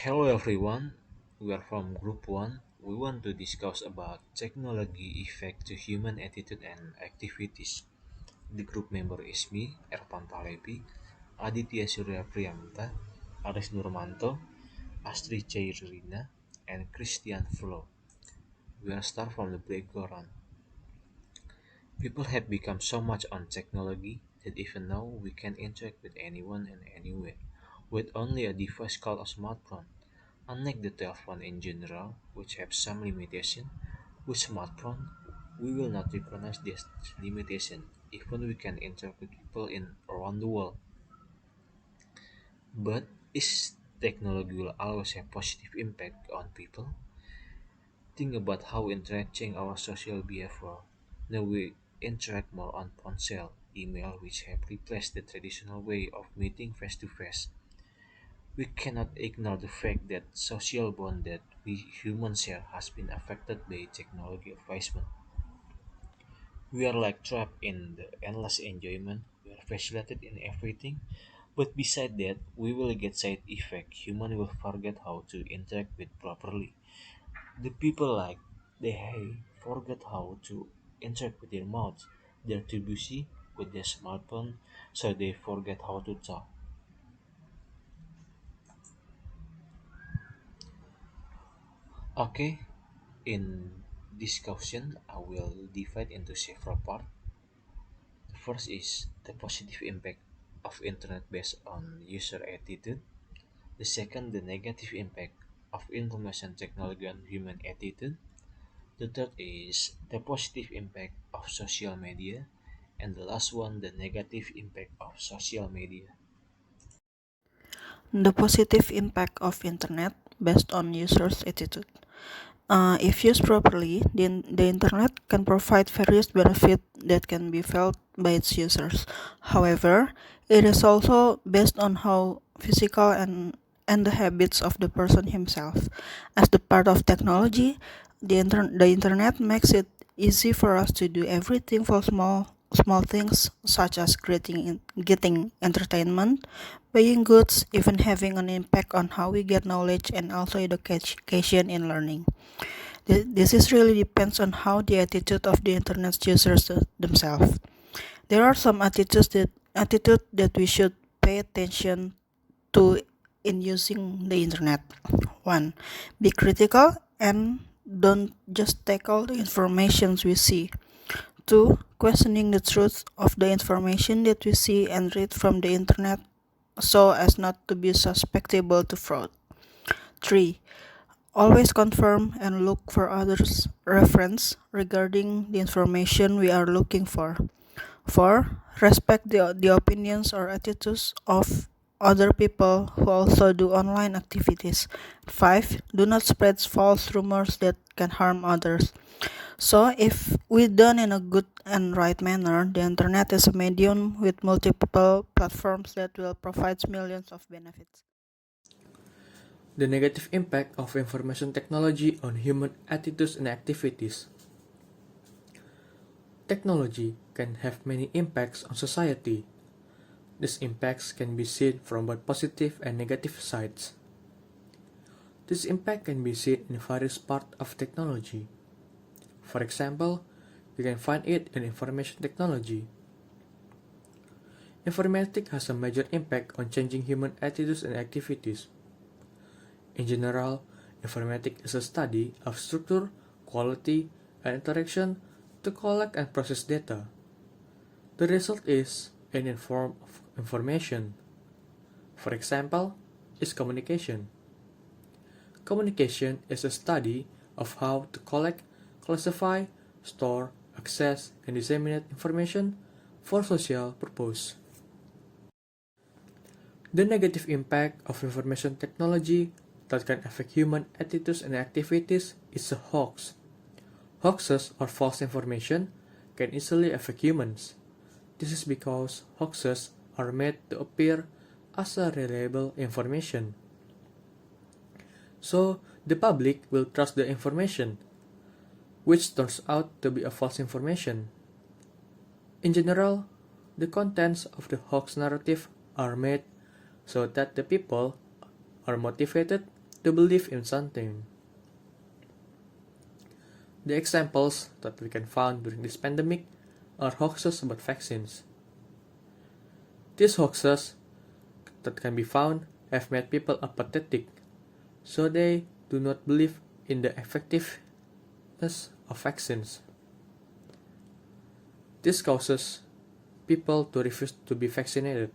Hello everyone, we are from Group 1. We want to discuss about technology effect to human attitude and activities. The group member is me, Erfan Pahlefi, Aditya Surya Aris Nurmanto, Astri Chairina, and Christian Flo. We will start from the background. People have become so much on technology that even now we can interact with anyone and anywhere with only a device called a smartphone. Unlike the telephone in general, which have some limitation, with smartphone, we will not recognize this limitation, even we can interact with people in around the world. But is technology will always have positive impact on people? Think about how internet change our social behavior. Now we interact more on phone cell, email, which have replaced the traditional way of meeting face to face. We cannot ignore the fact that social bond that we humans share has been affected by technology advancement. We are like trapped in the endless enjoyment. We are facilitated in everything, but beside that, we will get side effect. Human will forget how to interact with properly. The people like they forget how to interact with their mouths. They're too busy with their smartphone, so they forget how to talk. Okay, in discussion, I will divide into several parts. The first is the positive impact of internet based on user attitude. The second, the negative impact of information technology on human attitude. The third is the positive impact of social media. And the last one, the negative impact of social media. The positive impact of internet based on users' attitude. If used properly, the internet can provide various benefits that can be felt by its users. However, it is also based on how physical and the habits of the person himself. As the part of technology, the internet makes it easy for us to do everything for small things such as getting entertainment, buying goods, even having an impact on how we get knowledge and also education in learning. This is really depends on how the attitude of the internet users themselves. There are some attitude that we should pay attention to in using the internet. One, be critical and don't just take all the informations we see. Two, questioning the truth of the information that we see and read from the internet so as not to be susceptible to fraud. Three, always confirm and look for others' reference regarding the information we are looking for. 4. Respect the opinions or attitudes of other people who also do online activities. 5. Do not spread false rumors that can harm others. So, if we done in a good and right manner, the internet is a medium with multiple platforms that will provide millions of benefits. The negative impact of information technology on human attitudes and activities. Technology can have many impacts on society. These impacts can be seen from both positive and negative sides. This impact can be seen in various parts of technology. For example, you can find it in information technology. Informatics has a major impact on changing human attitudes and activities. In general, informatics is a study of structure, quality, and interaction to collect and process data. The result is an form of information. For example, is communication. Communication is a study of how to collect, classify, store, access, and disseminate information for social purpose. The negative impact of information technology that can affect human attitudes and activities is a hoax. Hoaxes or false information can easily affect humans. This is because hoaxes are made to appear as a reliable information. So, the public will trust the information, which turns out to be a false information. In general, the contents of the hoax narrative are made so that the people are motivated to believe in something. The examples that we can find during this pandemic are hoaxes about vaccines. These hoaxes that can be found have made people apathetic, so they do not believe in the effectiveness of vaccines. This causes people to refuse to be vaccinated.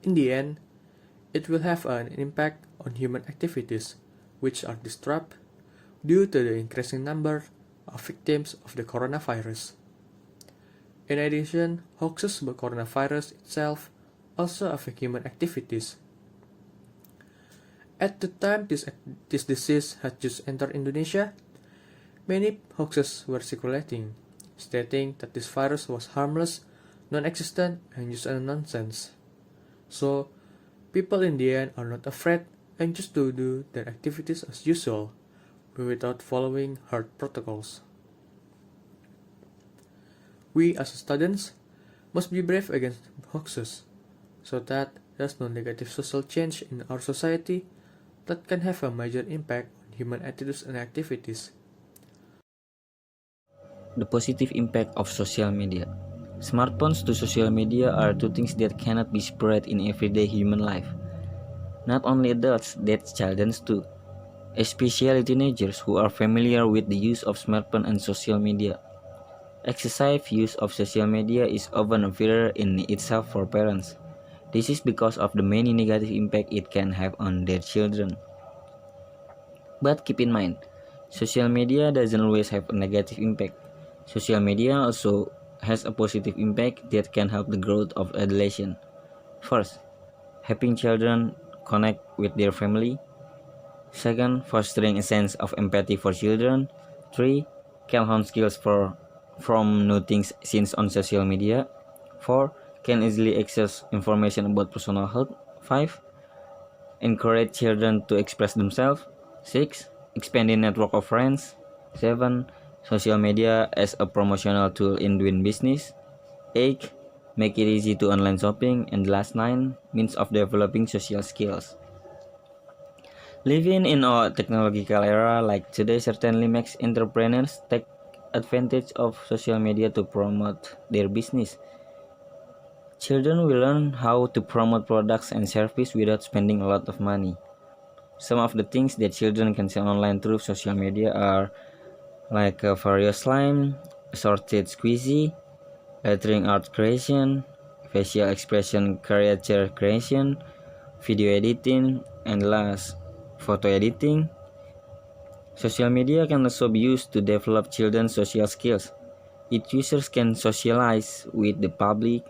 In the end, it will have an impact on human activities, which are disrupted due to the increasing number of victims of the coronavirus. In addition, hoaxes about coronavirus itself also affect human activities. At the time this disease had just entered Indonesia, many hoaxes were circulating, stating that this virus was harmless, non-existent, and just a nonsense. So, people in the end are not afraid and just to do their activities as usual, without following hard protocols. We as students must be brave against hoaxes, so that there's no negative social change in our society that can have a major impact on human attitudes and activities. The positive impact of social media. Smartphones to social media are two things that cannot be spread in everyday human life. Not only adults, that's children too, especially teenagers who are familiar with the use of smartphone and social media. Excessive use of social media is often a failure in itself for parents. This is because of the many negative impact it can have on their children. But keep in mind, social media doesn't always have a negative impact. Social media also has a positive impact that can help the growth of adolescence. First, helping children connect with their family. Second, fostering a sense of empathy for children. 3. Can hone skills from new things seen on social media. 4. Can easily access information about personal health. 5. Encourage children to express themselves. 6. Expanding network of friends. 7. Social media as a promotional tool in doing business. 8. Make it easy to online shopping. And the last 9. Means of developing social skills. Living in a technological era like today certainly makes entrepreneurs take advantage of social media to promote their business. Children will learn how to promote products and services without spending a lot of money. Some of the things that children can sell online through social media are like various slime, assorted squeezy, lettering art creation, facial expression caricature creation, video editing, and last, photo editing. Social media can also be used to develop children's social skills. Its users can socialize with the public,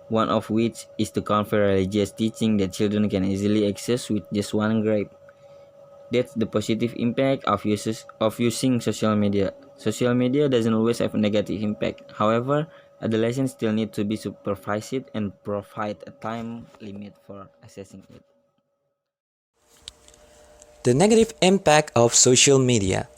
one of which is to convey religious teaching that children can easily access with just one grab. That's the positive impact of using social media. Social media doesn't always have a negative impact. However, adolescents still need to be supervised and provide a time limit for accessing it. The negative impact of social media.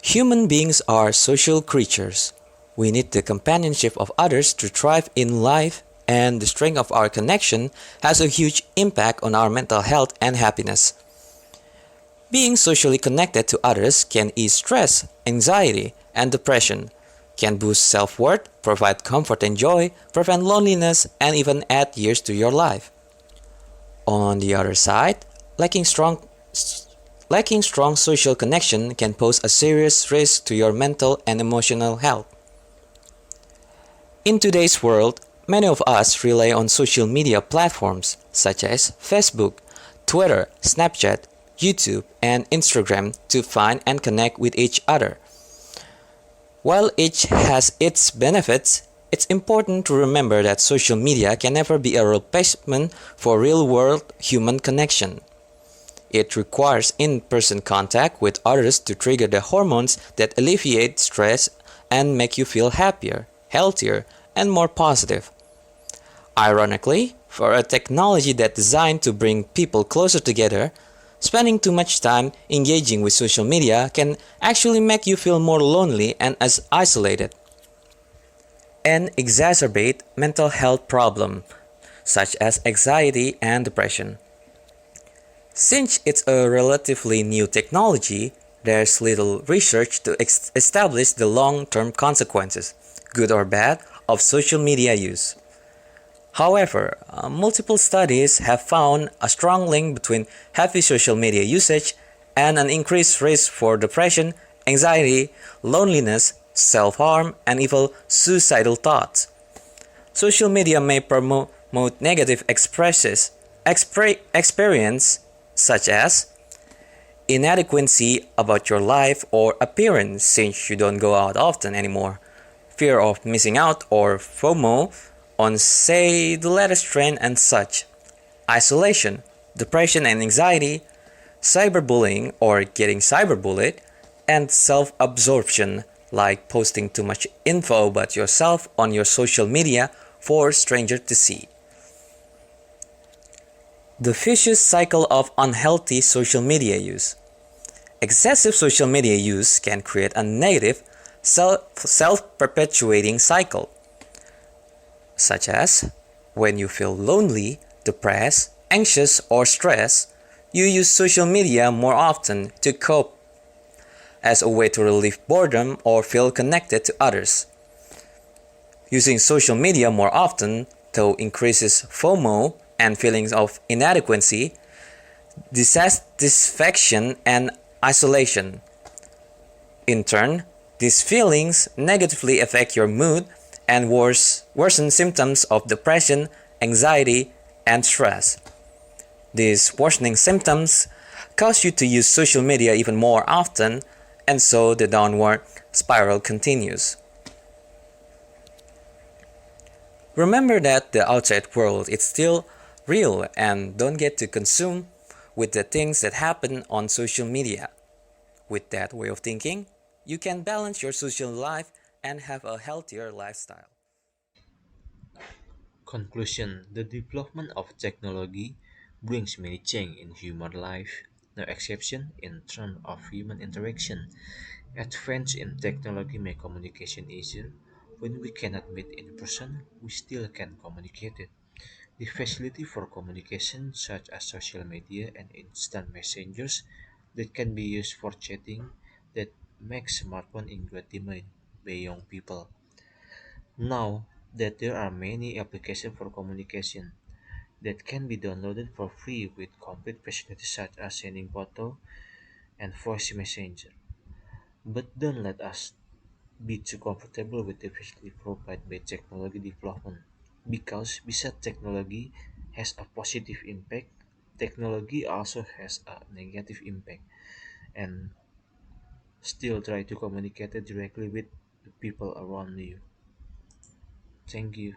Human beings are social creatures. We need the companionship of others to thrive in life, and the strength of our connection has a huge impact on our mental health and happiness. Being socially connected to others can ease stress, anxiety, and depression, can boost self-worth, provide comfort and joy, prevent loneliness, and even add years to your life. On the other side, lacking strong social connection can pose a serious risk to your mental and emotional health. In today's world, many of us rely on social media platforms such as Facebook, Twitter, Snapchat, YouTube, and Instagram to find and connect with each other. While each has its benefits, it's important to remember that social media can never be a replacement for real-world human connection. It requires in-person contact with others to trigger the hormones that alleviate stress and make you feel happier, healthier, and more positive. Ironically, for a technology that's designed to bring people closer together, spending too much time engaging with social media can actually make you feel more lonely and as isolated, and exacerbate mental health problems such as anxiety and depression. Since it's a relatively new technology, there's little research to establish the long-term consequences, good or bad, of social media use. However, multiple studies have found a strong link between heavy social media usage and an increased risk for depression, anxiety, loneliness, self-harm, and even suicidal thoughts. Social media may promote negative experience such as inadequacy about your life or appearance since you don't go out often anymore, fear of missing out or FOMO on say the latest trend and such, isolation, depression and anxiety, cyberbullying or getting cyberbullied, and self-absorption like posting too much info about yourself on your social media for strangers to see. The vicious cycle of unhealthy social media use. Excessive social media use can create a negative, self-perpetuating cycle, such as when you feel lonely, depressed, anxious, or stressed, you use social media more often to cope as a way to relieve boredom or feel connected to others. Using social media more often, though, increases FOMO and feelings of inadequacy, dissatisfaction, and isolation. In turn, these feelings negatively affect your mood and worsen symptoms of depression, anxiety, and stress. These worsening symptoms cause you to use social media even more often, and so the downward spiral continues. Remember that the outside world is still real and don't get too consumed with the things that happen on social media. With that way of thinking, you can balance your social life and have a healthier lifestyle. Conclusion: the development of technology brings many change in human life, no exception in terms of human interaction. Advance in technology make communication easier. When we cannot meet in person, we still can communicate it. The facility for communication, such as social media and instant messengers that can be used for chatting, that makes smartphone in great demand by young people. Now that there are many applications for communication that can be downloaded for free with complete facilities such as sending photo and voice messenger. But don't let us be too comfortable with the facility provided by technology development, because besides technology has a positive impact, technology also has a negative impact, and still try to communicate directly with the people around you. Thank you.